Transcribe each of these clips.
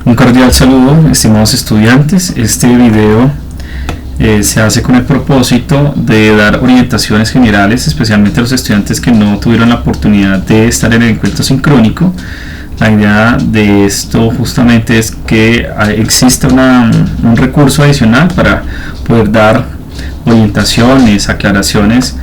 Un cordial saludo, estimados estudiantes. Este video se hace con el propósito de dar orientaciones generales, especialmente a los estudiantes que no tuvieron la oportunidad de estar en el encuentro sincrónico. La idea de esto justamente es que exista un recurso adicional para poder dar orientaciones, aclaraciones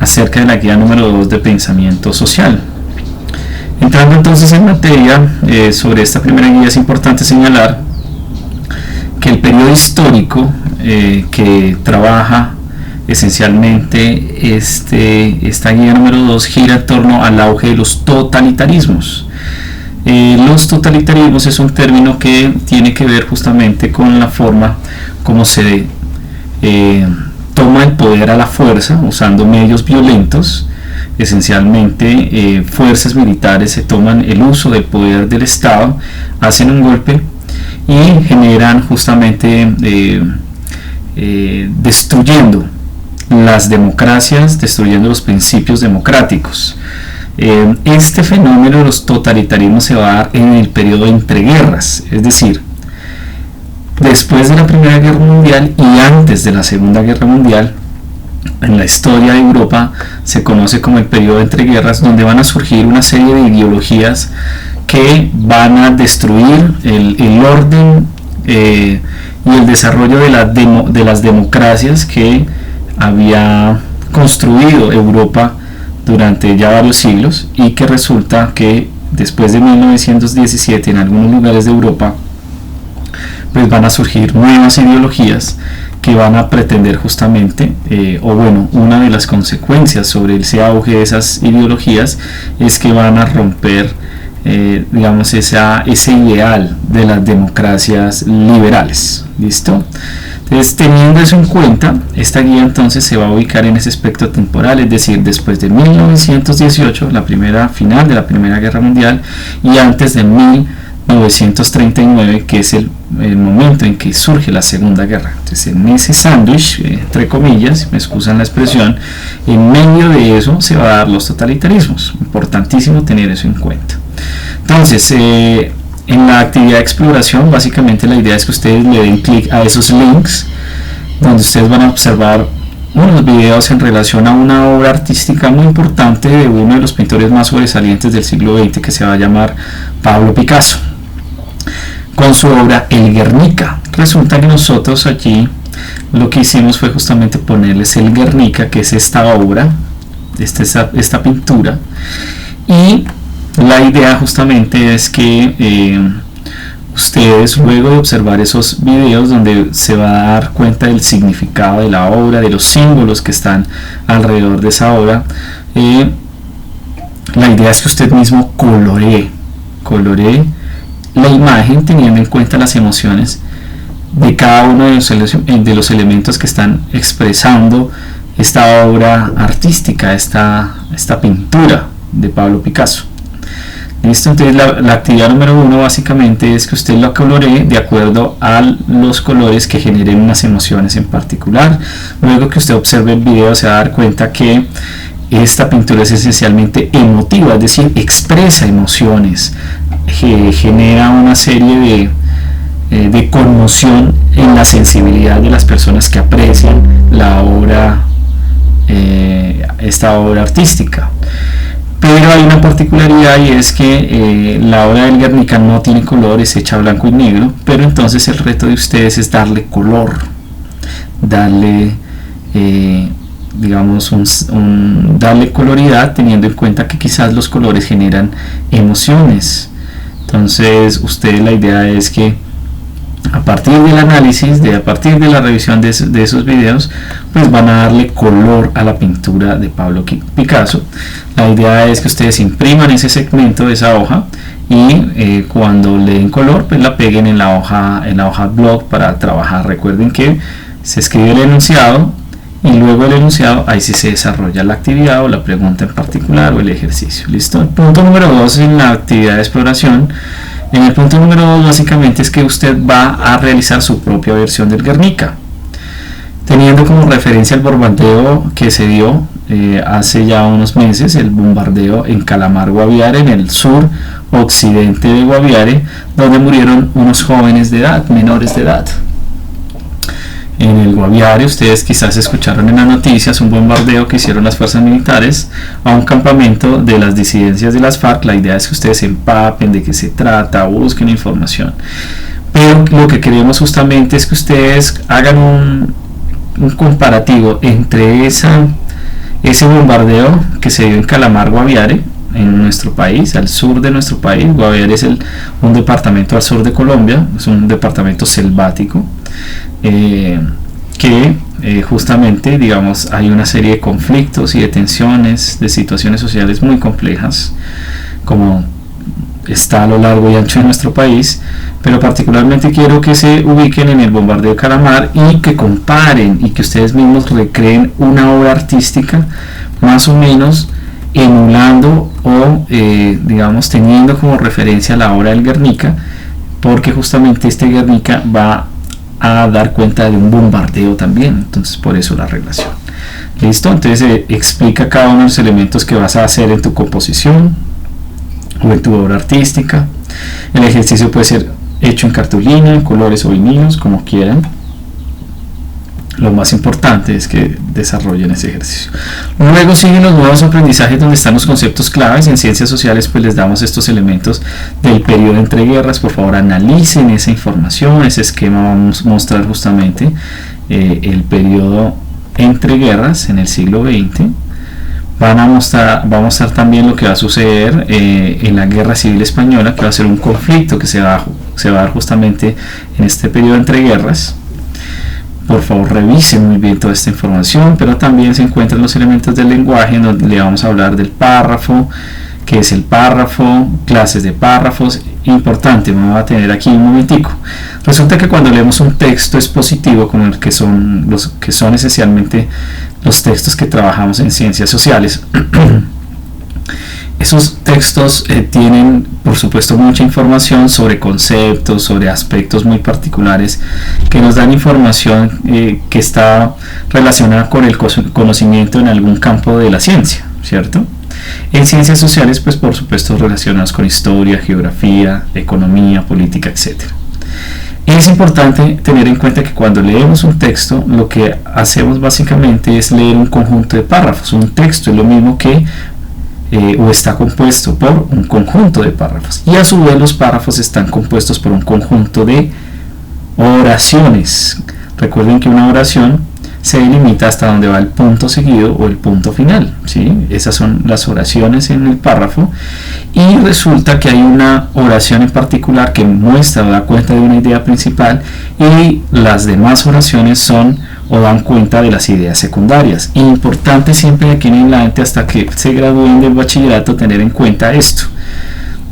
acerca de la guía número 2 de pensamiento social. Entrando entonces en materia, sobre esta primera guía es importante señalar que el periodo histórico que trabaja esencialmente esta guía número 2 gira en torno al auge de los totalitarismos. Los totalitarismos es un término que tiene que ver justamente con la forma como se toma el poder a la fuerza usando medios violentos. Esencialmente fuerzas militares se toman el uso del poder del Estado, hacen un golpe y generan justamente destruyendo las democracias, destruyendo los principios democráticos. Este fenómeno de los totalitarismos se va a dar en el periodo de entreguerras, es decir, después de la Primera Guerra Mundial y antes de la Segunda Guerra Mundial. En la historia de Europa se conoce como el periodo de entreguerras, donde van a surgir una serie de ideologías que van a destruir el orden y el desarrollo de las democracias que había construido Europa durante ya varios siglos, y que resulta que después de 1917 en algunos lugares de Europa pues van a surgir nuevas ideologías que van a pretender justamente, una de las consecuencias sobre ese auge de esas ideologías es que van a romper, ese ideal de las democracias liberales. ¿Listo? Entonces, teniendo eso en cuenta, esta guía entonces se va a ubicar en ese aspecto temporal, es decir, después de 1918, la primera final de la Primera Guerra Mundial, y antes de 1939, que es el momento en que surge la Segunda Guerra. Entonces, en ese sándwich, entre comillas, me excusan la expresión, en medio de eso se va a dar los totalitarismos. Importantísimo tener eso en cuenta. Entonces, en la actividad de exploración, básicamente la idea es que ustedes le den clic a esos links, donde ustedes van a observar unos videos en relación a una obra artística muy importante de uno de los pintores más sobresalientes del siglo XX, que se va a llamar Pablo Picasso, con su obra El Guernica. Resulta que nosotros aquí lo que hicimos fue justamente ponerles El Guernica, que es esta obra, esta pintura, y la idea justamente es que ustedes, luego de observar esos videos donde se va a dar cuenta del significado de la obra, de los símbolos que están alrededor de esa obra, la idea es que usted mismo coloree la imagen teniendo en cuenta las emociones de cada uno de los elementos que están expresando esta obra artística, esta pintura de Pablo Picasso. ¿Listo? Entonces la actividad número 1 básicamente es que usted lo coloree de acuerdo a los colores que generen unas emociones en particular. Luego que usted observe el video se va a dar cuenta que esta pintura es esencialmente emotiva, es decir, expresa emociones, genera una serie de conmoción en la sensibilidad de las personas que aprecian la obra, esta obra artística. Pero hay una particularidad, y es que la obra del Guernica no tiene color, es hecha blanco y negro, pero entonces el reto de ustedes es darle color, darle darle coloridad, teniendo en cuenta que quizás los colores generan emociones. Entonces la idea es que a partir del análisis, a partir de la revisión de esos videos, pues van a darle color a la pintura de Pablo Picasso. La idea es que ustedes impriman ese segmento de esa hoja y cuando le den color, pues la peguen en la hoja blog para trabajar. Recuerden que se escribe el enunciado y luego el enunciado, ahí sí se desarrolla la actividad o la pregunta en particular o el ejercicio. ¿Listo? El punto número 2 en la actividad de exploración. En el punto número 2 básicamente es que usted va a realizar su propia versión del Guernica, teniendo como referencia el bombardeo que se dio hace ya unos meses, el bombardeo en Calamargo Aviar, en el sur occidente de Guaviare, donde murieron unos jóvenes de edad, menores de edad. En el Guaviare, ustedes quizás escucharon en las noticias un bombardeo que hicieron las fuerzas militares a un campamento de las disidencias de las FARC. La idea es que ustedes se empapen de qué se trata, busquen información. Pero lo que queremos justamente es que ustedes hagan un comparativo entre ese bombardeo que se dio en Calamar, Guaviare, en nuestro país, al sur de nuestro país. Guaviare es un departamento al sur de Colombia, es un departamento selvático, que justamente, digamos, hay una serie de conflictos y de tensiones, de situaciones sociales muy complejas, como está a lo largo y ancho de nuestro país, pero particularmente quiero que se ubiquen en el bombardeo de Calamar y que comparen y que ustedes mismos recreen una obra artística más o menos emulando o digamos teniendo como referencia la obra del Guernica, porque justamente este Guernica va a dar cuenta de un bombardeo también, entonces por eso la relación. Listo, entonces explica cada uno de los elementos que vas a hacer en tu composición o en tu obra artística. El ejercicio puede ser hecho en cartulina, en colores o vinilos, como quieran. Lo más importante es que desarrollen ese ejercicio. Luego siguen los nuevos aprendizajes, donde están los conceptos claves. En ciencias sociales pues les damos estos elementos del periodo entre guerras. Por favor, analicen esa información, ese esquema. Vamos a mostrar justamente el periodo entre guerras en el siglo XX. Vamos a mostrar también lo que va a suceder en la Guerra Civil Española, que va a ser un conflicto que se va a dar justamente en este periodo entre guerras. Por favor, revisen muy bien toda esta información, pero también se encuentran los elementos del lenguaje, en donde le vamos a hablar del párrafo, qué es el párrafo, clases de párrafos. Importante, me voy a tener aquí un momentico. Resulta que cuando leemos un texto expositivo, como el que son esencialmente los textos que trabajamos en ciencias sociales, esos textos tienen, por supuesto, mucha información sobre conceptos, sobre aspectos muy particulares, que nos dan información que está relacionada con el conocimiento en algún campo de la ciencia, ¿cierto? En ciencias sociales, pues por supuesto relacionadas con historia, geografía, economía, política, etc. Es importante tener en cuenta que cuando leemos un texto, lo que hacemos básicamente es leer un conjunto de párrafos. Un texto es lo mismo que o está compuesto por un conjunto de párrafos, y a su vez los párrafos están compuestos por un conjunto de oraciones. Recuerden que una oración se delimita hasta donde va el punto seguido o el punto final, ¿sí? Esas son las oraciones en el párrafo, y resulta que hay una oración en particular que muestra o da cuenta de una idea principal, y las demás oraciones son o dan cuenta de las ideas secundarias. Importante siempre aquí en adelante, hasta que se gradúen del bachillerato, tener en cuenta esto: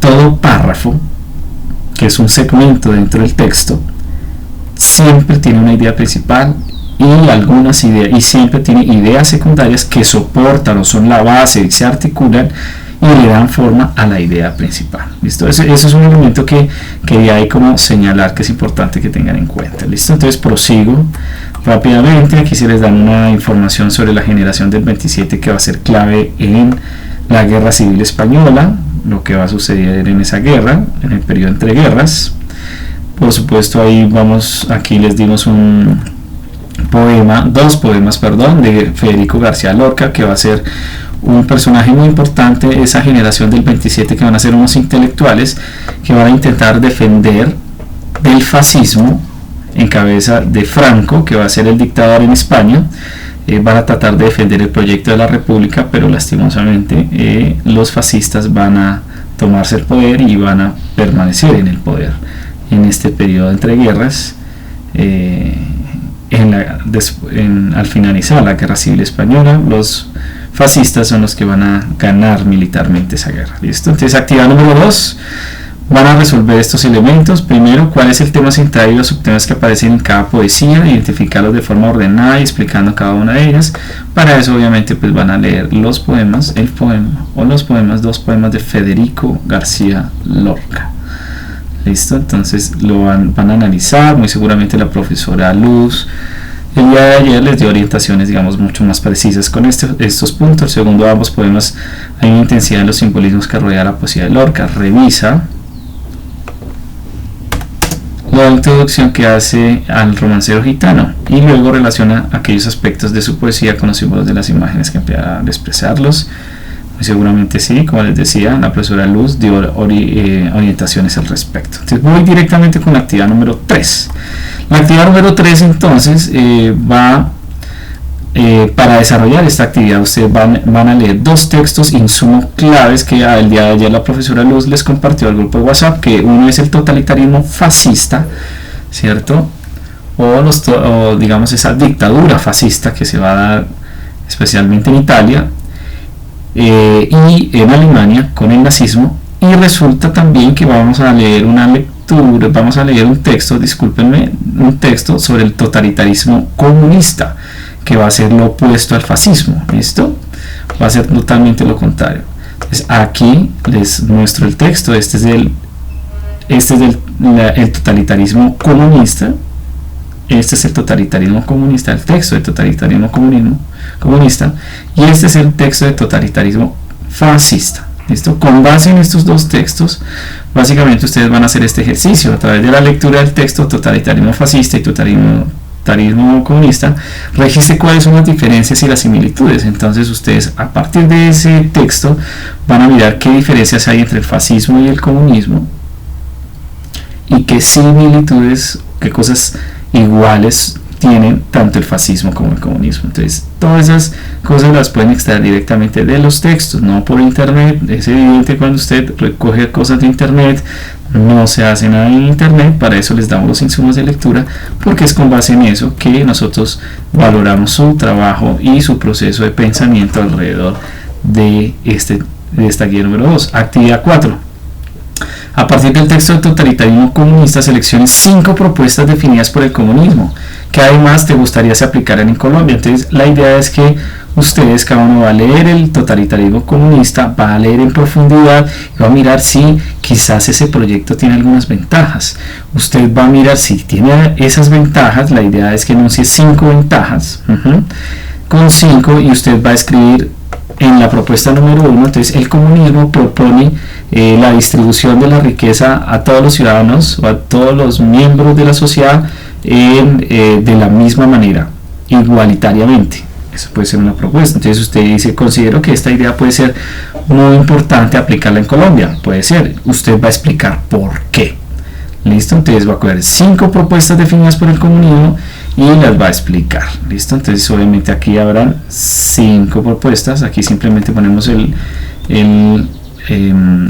todo párrafo, que es un segmento dentro del texto, siempre tiene una idea principal y algunas ideas, y siempre tiene ideas secundarias que soportan o son la base y se articulan y le dan forma a la idea principal. ¿Listo? Eso es un elemento que hay como señalar, que es importante que tengan en cuenta. ¿Listo? Entonces prosigo rápidamente. Aquí se les dan una información sobre la generación del 27, que va a ser clave en la Guerra Civil Española, lo que va a suceder en esa guerra, en el periodo entre guerras. Por supuesto, ahí aquí les dimos dos poemas de Federico García Lorca, que va a ser un personaje muy importante, esa generación del 27, que van a ser unos intelectuales que van a intentar defender del fascismo en cabeza de Franco, que va a ser el dictador en España. Van a tratar de defender el proyecto de la República, pero lastimosamente los fascistas van a tomarse el poder y van a permanecer en el poder en este periodo entre guerras. Al finalizar la Guerra Civil Española, los fascistas son los que van a ganar militarmente esa guerra. ¿Listo? Entonces, actividad número 2, van a resolver estos elementos. Primero, cuál es el tema central y los subtemas que aparecen en cada poesía, identificarlos de forma ordenada y explicando cada una de ellas. Para eso, obviamente, pues van a leer los poemas, dos poemas de Federico García Lorca. ¿Listo? Entonces van a analizar, muy seguramente la profesora Luz El día de ayer les dio orientaciones, digamos, mucho más precisas con estos puntos. Segundo de ambos poemas, hay una intensidad en los simbolismos que rodea la poesía de Lorca. Revisa la introducción que hace al romancero gitano y luego relaciona aquellos aspectos de su poesía con los símbolos de las imágenes que emplea al expresarlos. Muy seguramente sí, como les decía, la profesora Luz dio orientaciones al respecto. Entonces voy directamente con la actividad número 3. La actividad número 3 entonces para desarrollar esta actividad ustedes van a leer dos textos insumo claves que el día de ayer la profesora Luz les compartió al grupo de WhatsApp, que uno es el totalitarismo fascista, ¿cierto? O digamos esa dictadura fascista que se va a dar especialmente en Italia y en Alemania con el nazismo. Y resulta también que vamos a leer vamos a leer un texto, discúlpenme, un texto sobre el totalitarismo comunista, que va a ser lo opuesto al fascismo, ¿listo? Va a ser totalmente lo contrario. Entonces, aquí les muestro el texto. Este es el totalitarismo comunista. Este es el totalitarismo comunista, el texto de totalitarismo comunista, y este es el texto de totalitarismo fascista. ¿Listo? Con base en estos dos textos, básicamente ustedes van a hacer este ejercicio a través de la lectura del texto totalitarismo fascista y totalitarismo comunista. Registre cuáles son las diferencias y las similitudes. Entonces ustedes a partir de ese texto van a mirar qué diferencias hay entre el fascismo y el comunismo y qué similitudes, qué cosas iguales tienen tanto el fascismo como el comunismo. Entonces todas esas cosas las pueden extraer directamente de los textos, no por internet. Es evidente, cuando usted recoge cosas de internet no se hace nada en internet. Para eso les damos los insumos de lectura, porque es con base en eso que nosotros valoramos su trabajo y su proceso de pensamiento alrededor de esta guía número 2. Actividad 4. A partir del texto del totalitarismo comunista, seleccione 5 propuestas definidas por el comunismo que además te gustaría se aplicaran en Colombia. Entonces la idea es que ustedes, cada uno va a leer el totalitarismo comunista, va a leer en profundidad y va a mirar si quizás ese proyecto tiene algunas ventajas. Usted va a mirar si tiene esas ventajas. La idea es que enuncie 5 ventajas, con 5, y usted va a escribir en la propuesta número 1. Entonces el comunismo propone la distribución de la riqueza a todos los ciudadanos o a todos los miembros de la sociedad de la misma manera, igualitariamente. Eso puede ser una propuesta. Entonces usted dice: considero que esta idea puede ser muy importante aplicarla en Colombia. Puede ser. Usted va a explicar por qué. ¿Listo? Entonces va a coger 5 propuestas definidas por el comunismo y las va a explicar. ¿Listo? Entonces obviamente aquí habrán 5 propuestas. Aquí simplemente ponemos el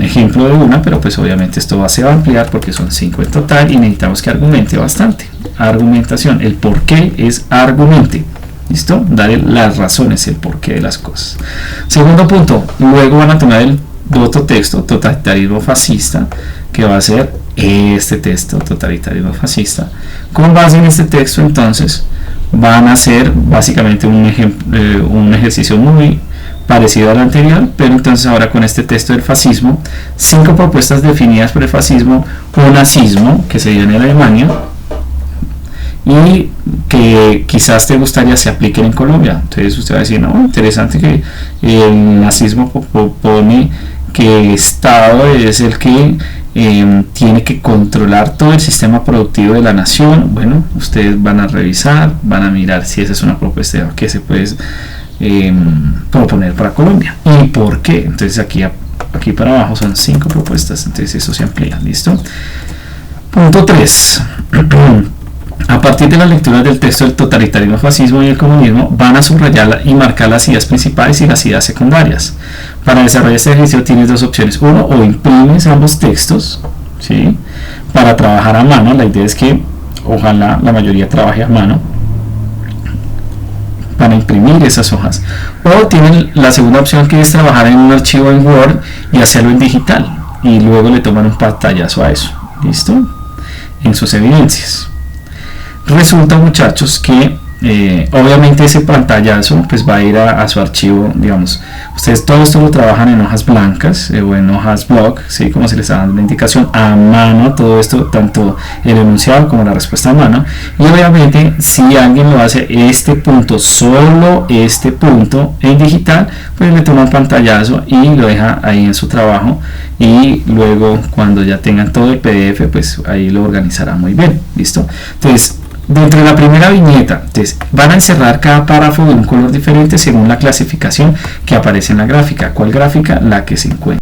ejemplo de una, pero pues obviamente esto se va a ampliar porque son 5 en total y necesitamos que argumente bastante. Argumentación. El por qué es argumente. ¿Listo? Darle las razones, el porqué de las cosas. Segundo punto, luego van a tomar el otro texto, totalitarismo fascista, que va a ser este texto, totalitarismo fascista. Con base en este texto, entonces, van a hacer básicamente un ejercicio muy parecido al anterior, pero entonces ahora con este texto del fascismo, 5 propuestas definidas por el fascismo o nazismo que se dio en Alemania, y que quizás te gustaría se apliquen en Colombia. Entonces usted va a decir: no, interesante que el nazismo propone que el Estado es el que tiene que controlar todo el sistema productivo de la nación. Bueno, ustedes van a revisar, van a mirar si esa es una propuesta que se puede proponer para Colombia y por qué. Entonces aquí para abajo son 5 propuestas, entonces eso se amplía. ¿Listo? Punto 3. A partir de la lectura del texto del totalitarismo, fascismo y el comunismo, van a subrayar y marcar las ideas principales y las ideas secundarias. Para desarrollar este ejercicio tienes 2 opciones. Uno, o imprimes ambos textos, ¿sí?, para trabajar a mano. La idea es que ojalá la mayoría trabaje a mano para imprimir esas hojas. O tienen la segunda opción, que es trabajar en un archivo en Word y hacerlo en digital, y luego le toman un pantallazo a eso. ¿Listo? En sus evidencias. Resulta, muchachos, que obviamente ese pantallazo pues va a ir a su archivo, digamos, ustedes todo esto lo trabajan en hojas blancas o en hojas block, ¿sí? Como se les está dando la indicación a mano, todo esto, tanto el enunciado como la respuesta a mano, y obviamente si alguien lo hace este punto, solo este punto en digital, pues le toma un pantallazo y lo deja ahí en su trabajo, y luego cuando ya tengan todo el PDF pues ahí lo organizará muy bien, ¿listo? Entonces dentro de la primera viñeta, entonces, van a encerrar cada párrafo de un color diferente según la clasificación que aparece en la gráfica. ¿Cuál gráfica? La que se encuentra.